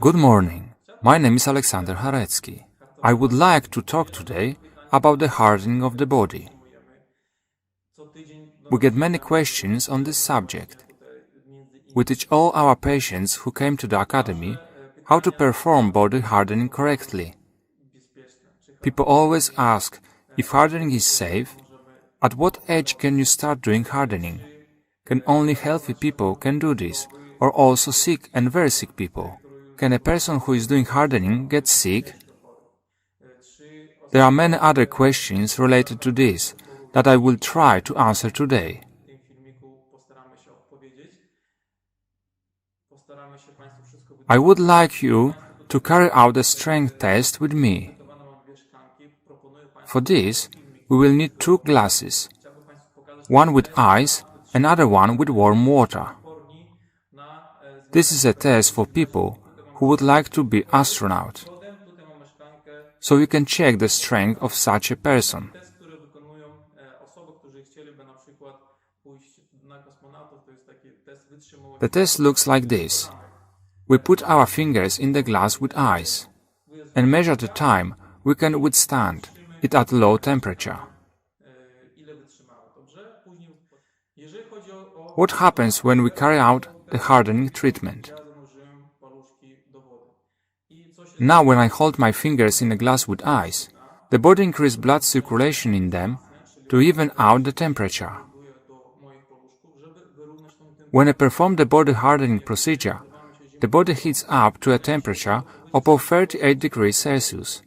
Good morning. My name is Aliaksandr Haretski. I would like to talk today about the hardening of the body. We get many questions on this subject. We teach all our patients who came to the Academy how to perform body hardening correctly. People always ask if hardening is safe. At what age can you start doing hardening? Can only healthy people can do this, or also sick and very sick people? Can a person who is doing hardening get sick? There are many other questions related to this that I will try to answer today. I would like you to carry out a strength test with me. For this, we will need 2 glasses, one with ice, another one with warm water. This is a test for people who would like to be astronaut, so you can check the strength of such a person. The test looks like this. We put our fingers in the glass with ice and measure the time we can withstand it at low temperature. What happens when we carry out the hardening treatment? Now when I hold my fingers in a glass with ice, the body increases blood circulation in them to even out the temperature. When I perform the body hardening procedure, the body heats up to a temperature above 38 degrees Celsius.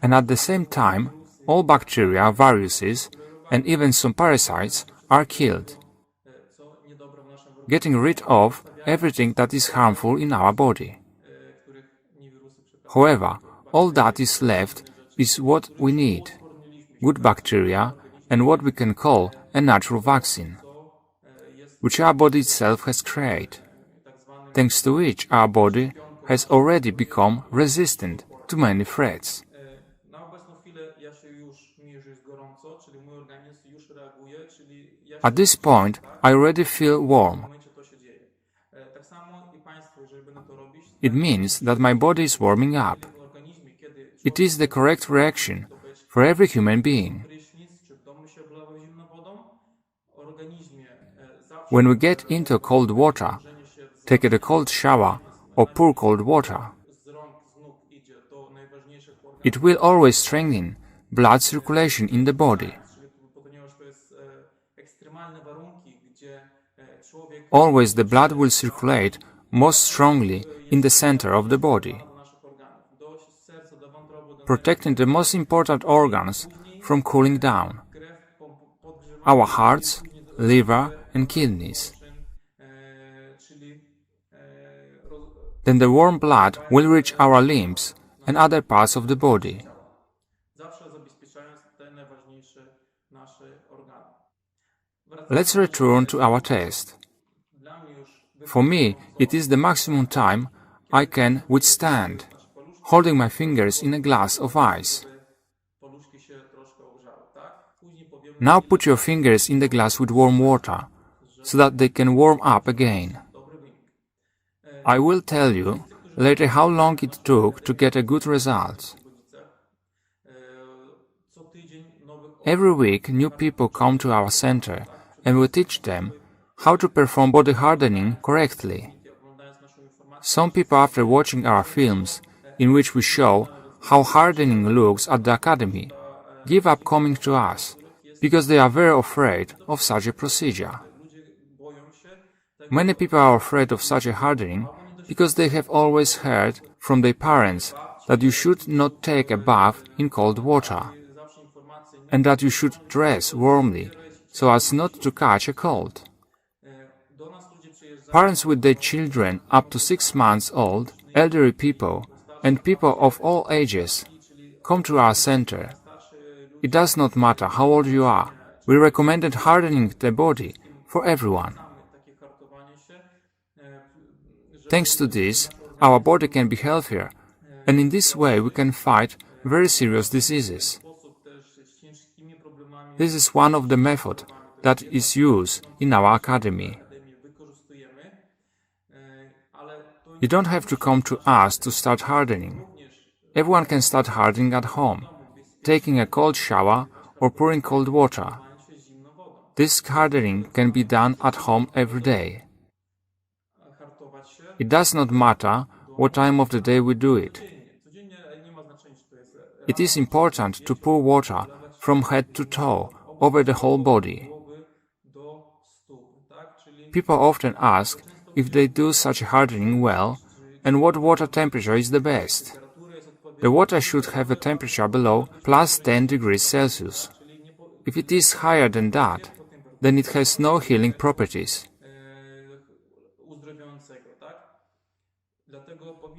And at the same time, all bacteria, viruses, and even some parasites are killed, getting rid of everything that is harmful in our body. However, all that is left is what we need, good bacteria and what we can call a natural vaccine, which our body itself has created, thanks to which our body has already become resistant to many threats. At this point, I already feel warm. It means that my body is warming up. It is the correct reaction for every human being. When we get into cold water, take a cold shower or pour cold water, it will always strengthen blood circulation in the body. Always the blood will circulate most strongly in the center of the body, protecting the most important organs from cooling down: our hearts, liver and kidneys. Then the warm blood will reach our limbs and other parts of the body. Let's return to our test. For me, it is the maximum time I can withstand, holding my fingers in a glass of ice. Now put your fingers in the glass with warm water, so that they can warm up again. I will tell you later how long it took to get a good result. Every week new people come to our center and we teach them how to perform body hardening correctly. Some people, after watching our films, in which we show how hardening looks at the Academy, give up coming to us, because they are very afraid of such a procedure. Many people are afraid of such a hardening because they have always heard from their parents that you should not take a bath in cold water, and that you should dress warmly so as not to catch a cold. Parents with their children up to 6 months old, elderly people, and people of all ages come to our center. It does not matter how old you are, we recommended hardening the body for everyone. Thanks to this, our body can be healthier, and in this way we can fight very serious diseases. This is one of the methods that is used in our Academy. You don't have to come to us to start hardening. Everyone can start hardening at home, taking a cold shower or pouring cold water. This hardening can be done at home every day. It does not matter what time of the day we do it. It is important to pour water from head to toe over the whole body. People often ask if they do such hardening well and what water temperature is the best. The water should have a temperature below plus 10 degrees Celsius. If it is higher than that, then it has no healing properties.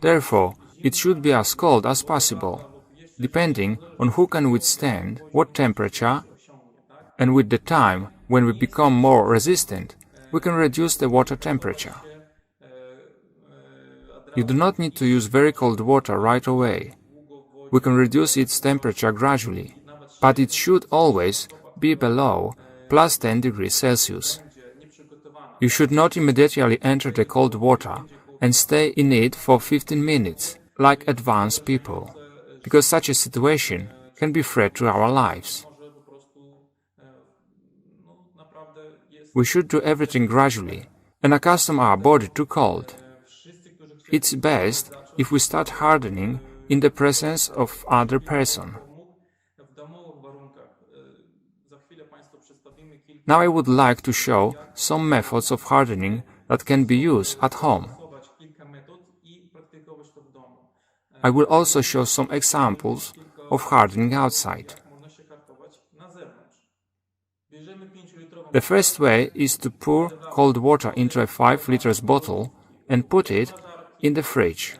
Therefore, it should be as cold as possible, depending on who can withstand what temperature, and with the time, when we become more resistant, we can reduce the water temperature. You do not need to use very cold water right away. We can reduce its temperature gradually, but it should always be below plus 10 degrees Celsius. You should not immediately enter the cold water and stay in it for 15 minutes, like advanced people, because such a situation can be a threat to our lives. We should do everything gradually and accustom our body to cold. It's best if we start hardening in the presence of other person. Now I would like to show some methods of hardening that can be used at home. I will also show some examples of hardening outside. The first way is to pour cold water into a 5 liters bottle and put it in the fridge.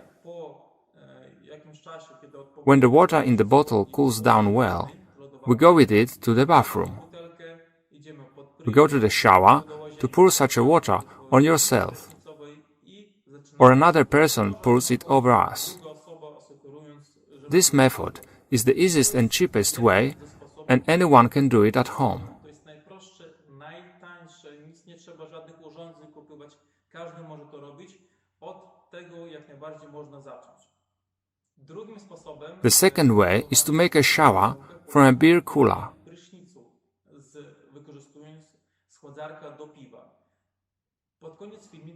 When the water in the bottle cools down well, we go with it to the bathroom. We go to the shower to pour such a water on yourself, or another person pours it over us. This method is the easiest and cheapest way, and anyone can do it at home. The second way is to make a shower from a beer cooler.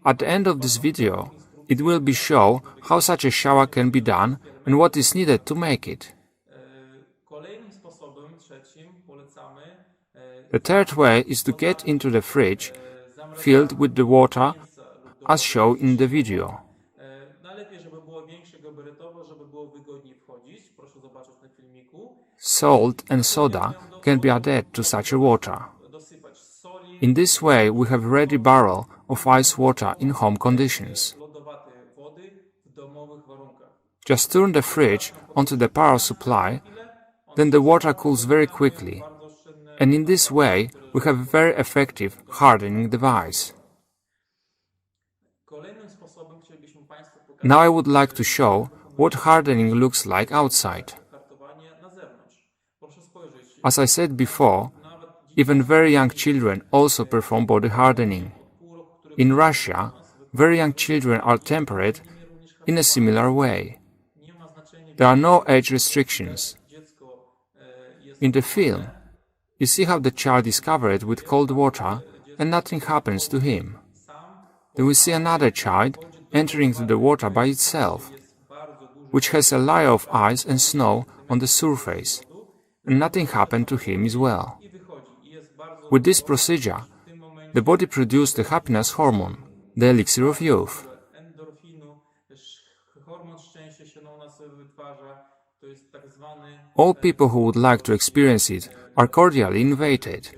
At the end of this video, it will be shown how such a shower can be done and what is needed to make it. The third way is to get into the fridge filled with the water as shown in the video. Salt and soda can be added to such a water. In this way, we have a ready barrel of ice water in home conditions. Just turn the fridge onto the power supply, then the water cools very quickly, and in this way we have a very effective hardening device. Now I would like to show what hardening looks like outside. As I said before, even very young children also perform body hardening. In Russia, very young children are tempered in a similar way. There are no age restrictions. In the film, you see how the child is covered with cold water and nothing happens to him. Then we see another child entering into the water by itself, which has a layer of ice and snow on the surface, and nothing happened to him as well. With this procedure, the body produced the happiness hormone, the elixir of youth. All people who would like to experience it are cordially invited.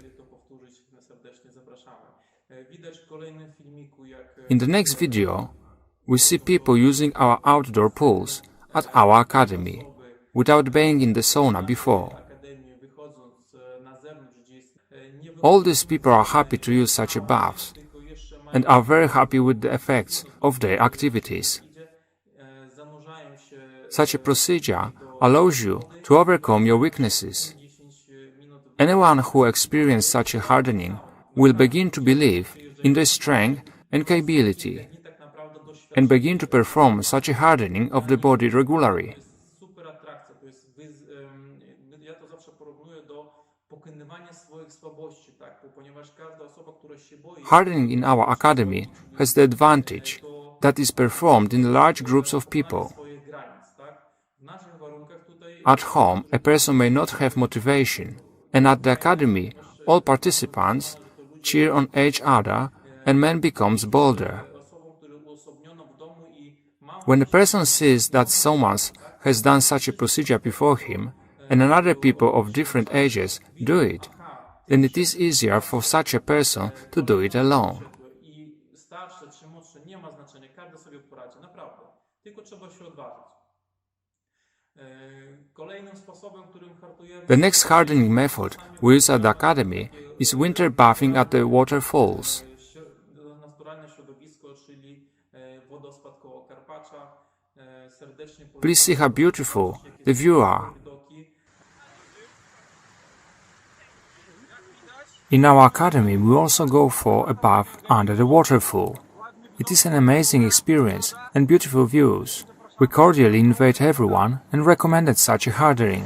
In the next video, we see people using our outdoor pools at our academy, without being in the sauna before. All these people are happy to use such a bath, and are very happy with the effects of their activities. Such a procedure allows you to overcome your weaknesses. Anyone who experiences such a hardening will begin to believe in their strength and capability. and begin to perform such a hardening of the body regularly. Hardening in our academy has the advantage that is performed in large groups of people. At home, a person may not have motivation, and at the academy, all participants cheer on each other and man becomes bolder. When a person sees that someone has done such a procedure before him, and another people of different ages do it, then it is easier for such a person to do it alone. The next hardening method we use at the Academy is winter bathing at the waterfalls. Please see how beautiful the view are. In our academy, we also go for a bath under the waterfall. It is an amazing experience and beautiful views. We cordially invite everyone and recommended such a hardening.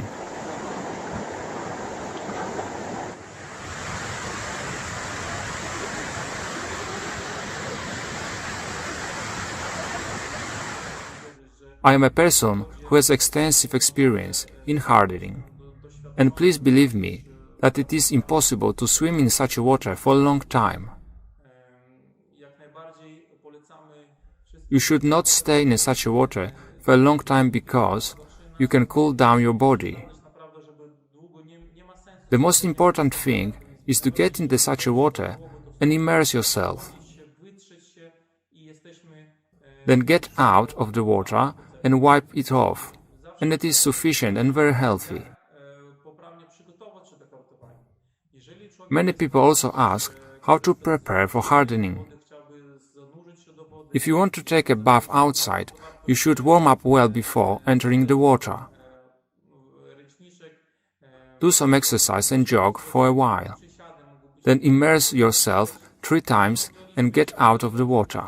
I am a person who has extensive experience in hardening. And please believe me that it is impossible to swim in such water for a long time. You should not stay in such water for a long time because you can cool down your body. The most important thing is to get into such water and immerse yourself. Then get out of the water and wipe it off, and it is sufficient and very healthy. Many people also ask how to prepare for hardening. If you want to take a bath outside, you should warm up well before entering the water. Do some exercise and jog for a while. Then immerse yourself 3 times and get out of the water.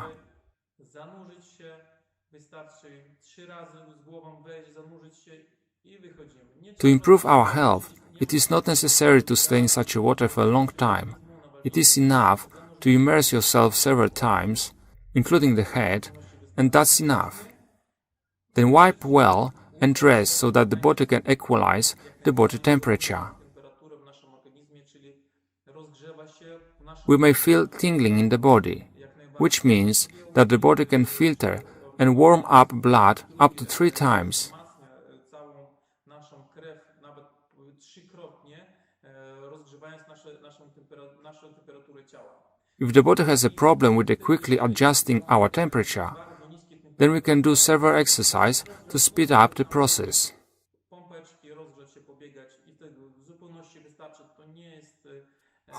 To improve our health, it is not necessary to stay in such water for a long time. It is enough to immerse yourself several times, including the head, and that's enough. Then wipe well and rest so that the body can equalize the body temperature. We may feel tingling in the body, which means that the body can filter and warm up blood up to 3 times. If the body has a problem with quickly adjusting our temperature, then we can do several exercises to speed up the process.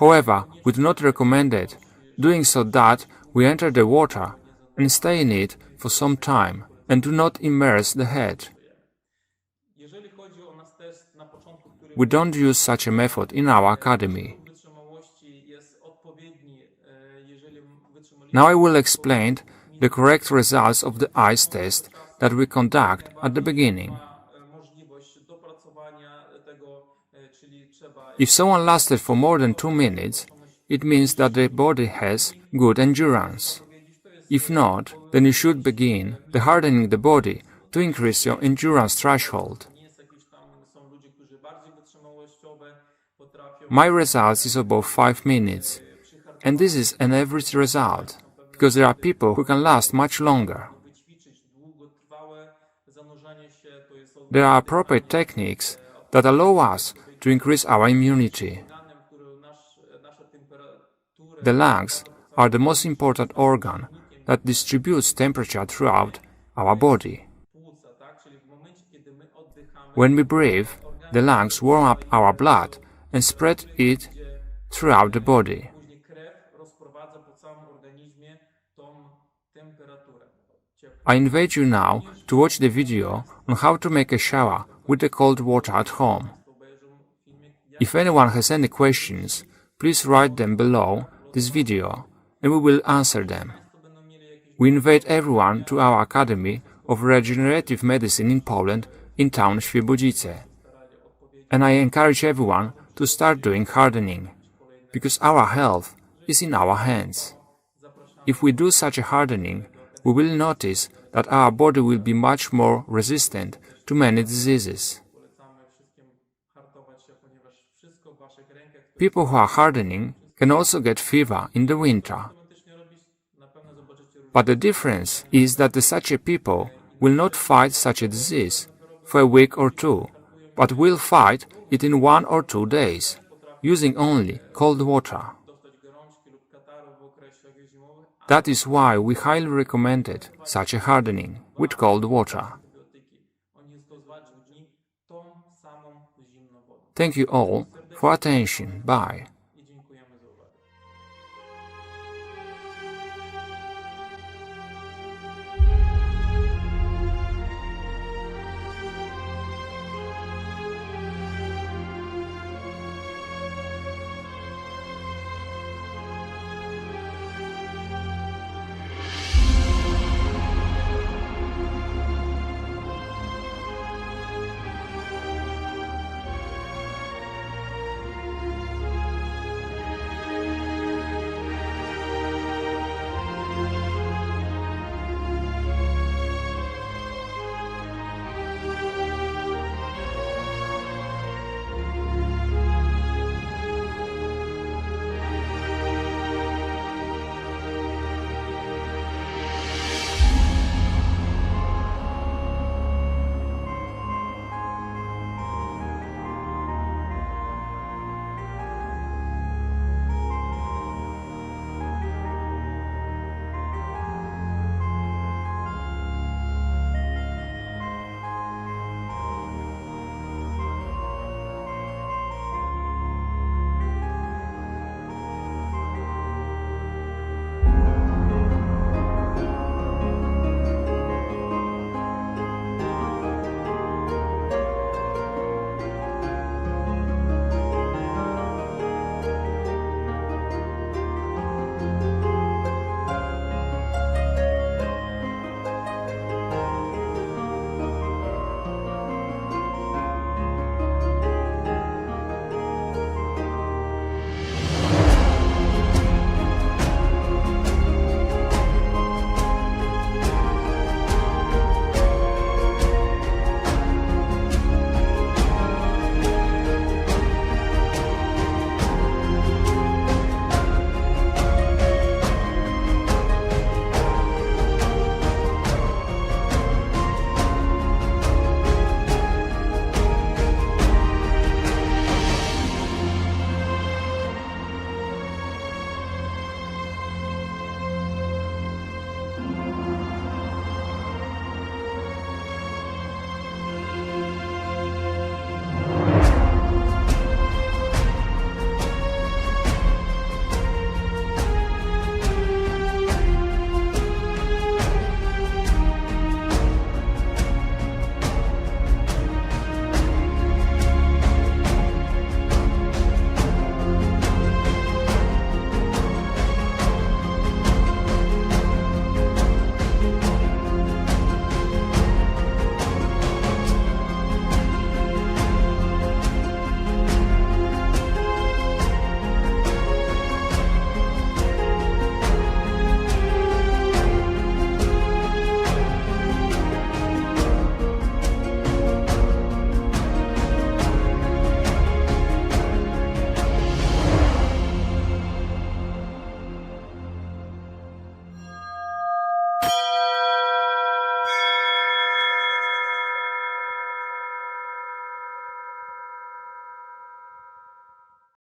However, we do not recommend it, doing so that we enter the water and stay in it for some time and do not immerse the head. We don't use such a method in our academy. Now I will explain the correct results of the ice test that we conduct at the beginning. If someone lasted for more than 2 minutes, it means that the body has good endurance. If not, then you should begin the hardening the body to increase your endurance threshold. My results is above 5 minutes, and this is an average result, because there are people who can last much longer. There are appropriate techniques that allow us to increase our immunity. The lungs are the most important organ that distributes temperature throughout our body. When we breathe, the lungs warm up our blood and spread it throughout the body. I invite you now to watch the video on how to make a shower with the cold water at home. If anyone has any questions, please write them below this video and we will answer them. We invite everyone to our Academy of Regenerative Medicine in Poland in town Swiebodzice. And I encourage everyone to start doing hardening, because our health is in our hands. If we do such a hardening, we will notice that our body will be much more resistant to many diseases. People who are hardening can also get fever in the winter. But the difference is that such a people will not fight such a disease for a week or two, but will fight it in 1 or 2 days, using only cold water. That is why we highly recommended such a hardening with cold water. Thank you all for attention. Bye.